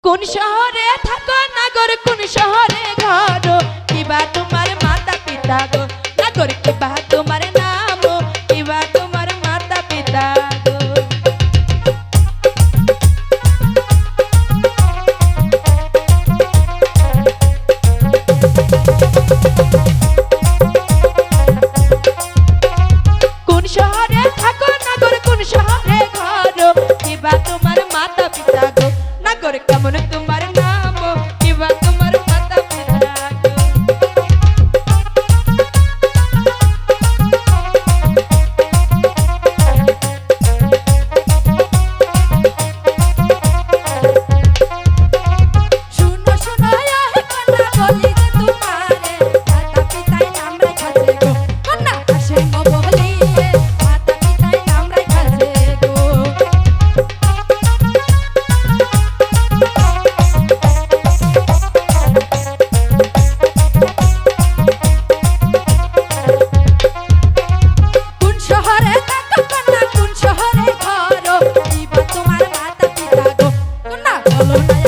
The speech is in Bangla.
কোন শহরে থাকো নাগর, কোন শহরে ঘর, কিবা তোমার মাতা পিতা গো নাগর, কিবা তোমার নাম, কিবা তোমার মাতা পিতা গো। কোন শহরে থাকো নাগর, কোন শহরে ঘর, কিবা তোমার মাতা পিতা গো নাগর, কেমন তোমার নাম, কিবা তোমার মাতা পিতা গো। শুনো শুনো এই কন্যা বলি যে তোমারে মাতা পিতায় নাম রাখাছে গো, কন্যা আসে গো বলি মাতা পিতায় নাম রাখাছে গো। কোন শহরে থাকো কন্যা, কোন শহরে ঘর, কিবা তোমার মাতা পিতা গো, কন্যা বলো না